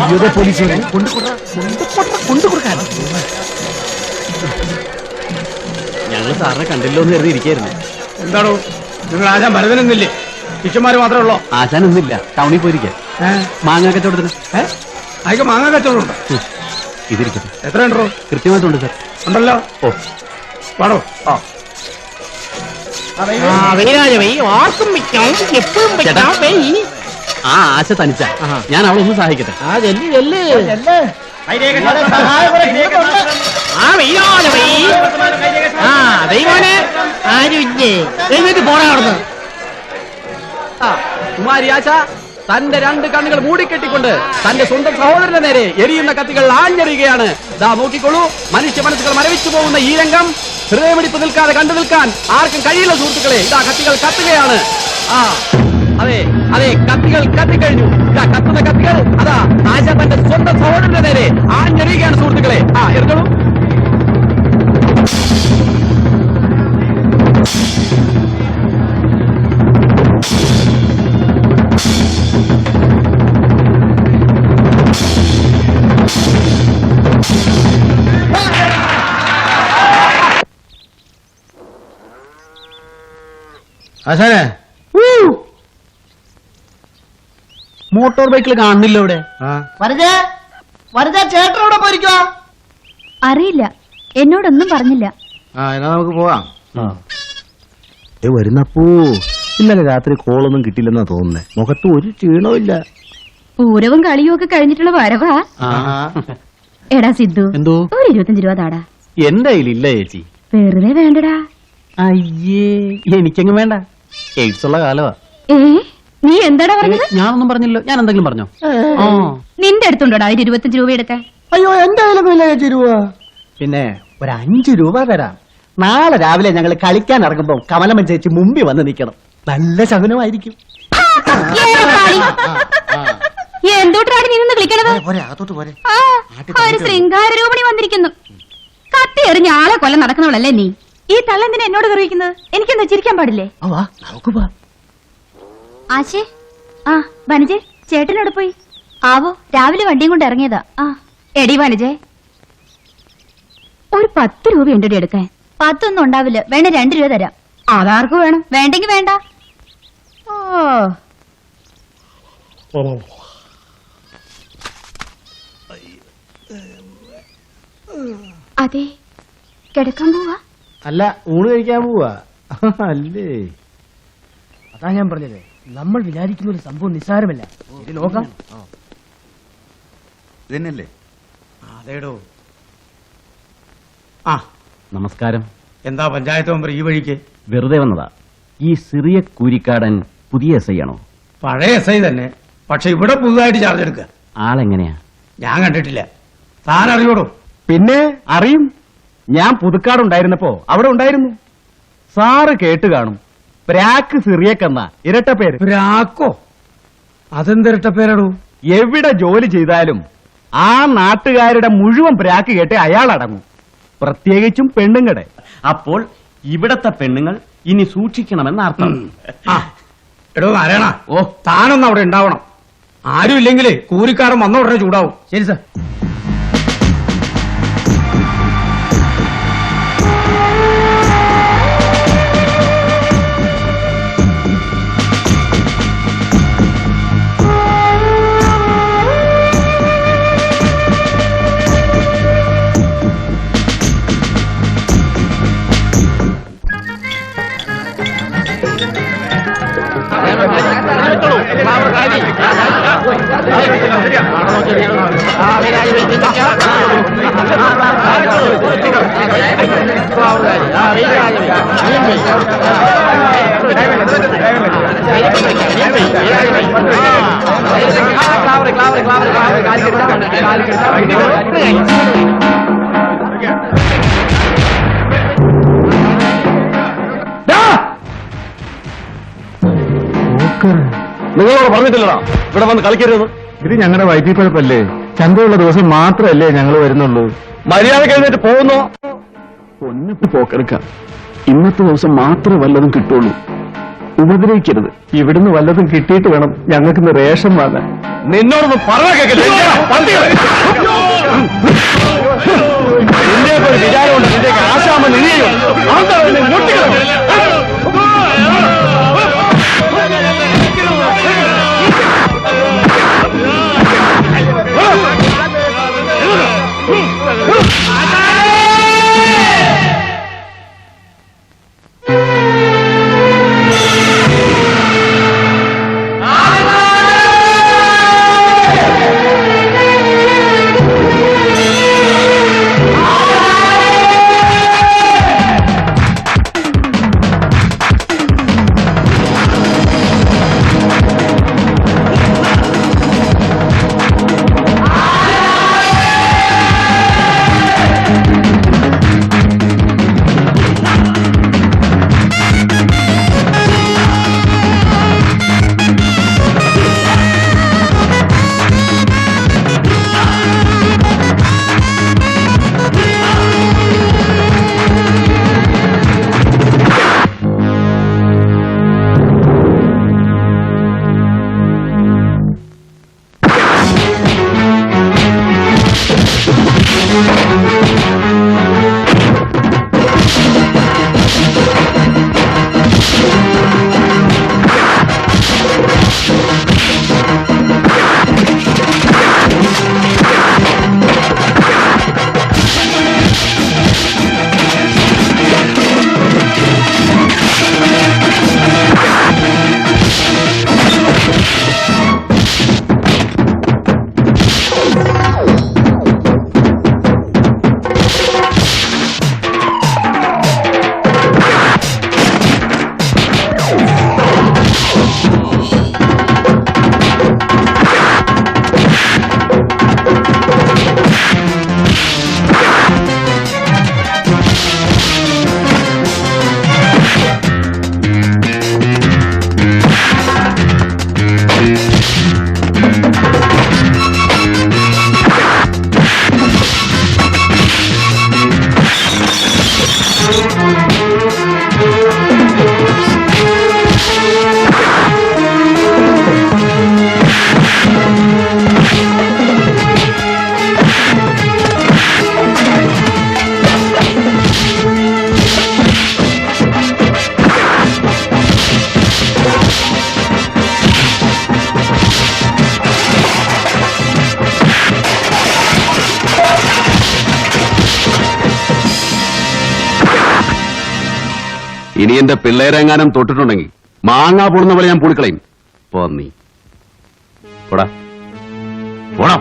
അയ്യോ പോലീസ് കൊണ്ടുകൊടുക്കാൻ. ഞങ്ങൾ സാറിനെ കണ്ടില്ലോ എന്ന് കരുതി ഇരിക്കായിരുന്നു. എന്താണോ നിങ്ങൾ ആശാൻ ഭരതനൊന്നില്ലേ? ശിഷ്യന്മാര് മാത്രമേ ഉള്ളോ? ആശാനൊന്നുമില്ല, ടൗണിൽ പോയിരിക്കാം. മാങ്ങ കച്ചവടത്തിന്. അതൊക്കെ മാങ്ങ കച്ചവടമുണ്ടോ? ഇതിരിക്കട്ടെ. എത്ര ഉണ്ടോ? കൃത്യമായിട്ടുണ്ട് സാർ. ഉണ്ടല്ലോ. ഓ പാടോ. ആ ആശ തനിച്ച ഞാൻ അവളൊന്ന് സഹായിക്കട്ടെ. കുമാരി ആശ തന്റെ രണ്ട് കണ്ണുകൾ മൂടിക്കെട്ടിക്കൊണ്ട് തന്റെ സ്വന്തം സഹോദരന്റെ നേരെ എരിയുന്ന കത്തികൾ ആഞ്ഞെറിയുകയാണ്. ദാ നോക്കിക്കോളൂ, മനുഷ്യ മനസ്സുകൾ മരവിച്ചു പോകുന്ന ഈ രംഗം ഹൃദയമിടിപ്പ് നിൽക്കാതെ കണ്ടു നിൽക്കാൻ ആർക്കും കഴിയില്ല സുഹൃത്തുക്കളെ. ഇതാ കത്തികൾ കത്തുകയാണ്. അതെ അതെ, കത്തികൾ കത്തിക്കഴിഞ്ഞു. ഇതാ കത്തുന്ന കത്തികൾ അതാ ആശ തന്റെ സ്വന്തം സഹോദരന്റെ നേരെ ആഞ്ഞെറിയുകയാണ് സുഹൃത്തുക്കളെ. എറിഞ്ഞോളൂ. ആശാനെ മോട്ടോർ ബൈക്കിൽ കാണുന്നില്ല ഇവിടെ. ചേട്ടൻ ഇവിടെ പോയിരിക്കോ? അറിയില്ല, എന്നോടൊന്നും പറഞ്ഞില്ല. എന്നാ നമുക്ക് പോവാം. വരുന്നപ്പോ ഇന്നലെ രാത്രി കോളൊന്നും കിട്ടില്ലെന്നാ തോന്നുന്നേ. മുഖത്ത് ഒരു ക്ഷീണവും ഇല്ല. പൂരവും കളിയും ഒക്കെ കഴിഞ്ഞിട്ടുള്ള വരവാ. എടാ സിദ്ധു, എന്തോ ഒരു 25 രൂപ താടാ. എന്റെ കയ്യിലില്ല ചേച്ചി. വെറുതെ വേണ്ടടാ. അയ്യേ, എനിക്കെങ്ങും വേണ്ട. എയ്ഡ്സ് ഉള്ള കാലവാ. നീ എന്താടാ പറഞ്ഞത്? ഞാനൊന്നും പറഞ്ഞില്ലോ. ഞാൻ എന്തെങ്കിലും പറഞ്ഞോ? നിന്റെ അടുത്തുണ്ടോടാ 25 രൂപ എടുക്കാൻ? അയ്യോ, എന്റെ കയ്യിലൊന്നും ഇല്ല ചേച്ചി രൂപ. പിന്നെ ഒരു 5 രൂപ തരാം. നാളെ രാവിലെ ഞങ്ങൾ കളിക്കാൻ ഇറങ്ങുമ്പോ കമലമ്മ ചേച്ചി മുമ്പിൽ വന്ന് നിൽക്കണം. നല്ല ശകുനമായിരിക്കും. എന്തോട്ടാണ് നീ നിന്ന് കളിക്കണത്? ഒരു ശൃംഗാര രൂപണി വന്നിരിക്കുന്നു. കത്തി എറിഞ്ഞ ആളെ കൊല്ലം നടക്കുന്നവളല്ലേ നീ? ഈ തള്ളെന്തിനാ എന്നോട് കറിയിക്കുന്നത്? എനിക്കെന്താ ചിരിക്കാൻ പാടില്ലേ? ആശേ, വനജെ ചേട്ടനോട് പോയി. ആവോ, രാവിലെ വണ്ടിയും കൊണ്ട് ഇറങ്ങിയതാ. എടി വനജെ, ഒരു 10 രൂപ ഉണ്ടടി എടുക്കാൻ. 10 ഒന്നും ഉണ്ടാവില്ല, വേണേ 2 രൂപ തരാം. അതാർക്ക് വേണം? വേണ്ടെങ്കി വേണ്ട. അതെ, കിടക്കാൻ പോവാ? അല്ല, ഊണ് കഴിക്കാൻ പോവാ. അല്ലേ, അതാ ഞാൻ പറഞ്ഞത്. നമ്മൾ വിചാരിക്കുന്ന ഒരു സംഭവം നിസ്സാരമല്ല. നോക്കാം. ഇതന്നെയല്ലേ? അതേടോ. നമസ്കാരം. എന്താ പഞ്ചായത്ത് മെമ്പർ ഈ വഴിക്ക്? വെറുതെ വന്നതാ. ഈ സിറിയ കൂരിക്കാടൻ പുതിയ എസ് ഐ ആണോ? പഴയ എസ് ഐ തന്നെ, പക്ഷെ ഇവിടെ പുതുതായിട്ട് ചാർജ് എടുക്കുക. ആളെങ്ങനെയാ? ഞാൻ കണ്ടിട്ടില്ല. താൻ അറിയോടോ? പിന്നെ അറിയും. ഞാൻ പുതുക്കാടുണ്ടായിരുന്നപ്പോ അവിടെ ഉണ്ടായിരുന്നു. സാറ് കേട്ട് കാണും. പ്രാക്ക് സിറിയക്കെന്ന ഇരട്ട പേര്. പ്രാക്കോ? അതെന്തിരട്ട പേരാടോ? എവിടെ ജോലി ചെയ്താലും ആ നാട്ടുകാരുടെ മുഴുവൻ പ്രാക്ക് കേട്ട് അയാൾ അടങ്ങും. പ്രത്യേകിച്ചും പെണ്ണുങ്ങളുടെ. അപ്പോൾ ഇവിടത്തെ പെണ്ണുങ്ങൾ ഇനി സൂക്ഷിക്കണമെന്ന് അർത്ഥം. എടോ നാരായണ, താനൊന്നും അവിടെ ഉണ്ടാവണം. ആരും ഇല്ലെങ്കിലേ കൂലിക്കാരൻ വന്ന ഉടനെ ചൂടാവും. ശരി സാർ. നിങ്ങളോട് പറഞ്ഞിട്ടില്ലടാ ഇവിടെ വന്ന് കളിക്കരുത്. ഇത് ഞങ്ങളുടെ വയറ്റിപ്പഴപ്പല്ലേ? ചന്തയുള്ള ദിവസം മാത്രമല്ലേ ഞങ്ങൾ വരുന്നുള്ളൂ. മര്യാദ കഴിഞ്ഞിട്ട് പോകുന്നോ? ഒന്നിട്ട് പോക്കെടുക്കാം. ഇന്നത്തെ ദിവസം മാത്രമേ വല്ലതും കിട്ടുള്ളൂ. ഉപദ്രവിക്കരുത്. ഇവിടുന്ന് വല്ലതും കിട്ടിയിട്ട് വേണം ഞങ്ങൾക്ക് റേഷൻ വാങ്ങാൻ. നിന്നോടൊന്ന് പറഞ്ഞ കേൾക്കില്ല നിന്റെ ഒരു വിചാരമുണ്ട് നിന്റെ ആശാമ നിന്നെയും ഇനി എന്റെ പിള്ളേരെങ്ങാനും തൊട്ടിട്ടുണ്ടെങ്കിൽ മാങ്ങാ പൊടുന്ന പോലെ ഞാൻ പൂളിക്കളയും. പോടാ പോടാ.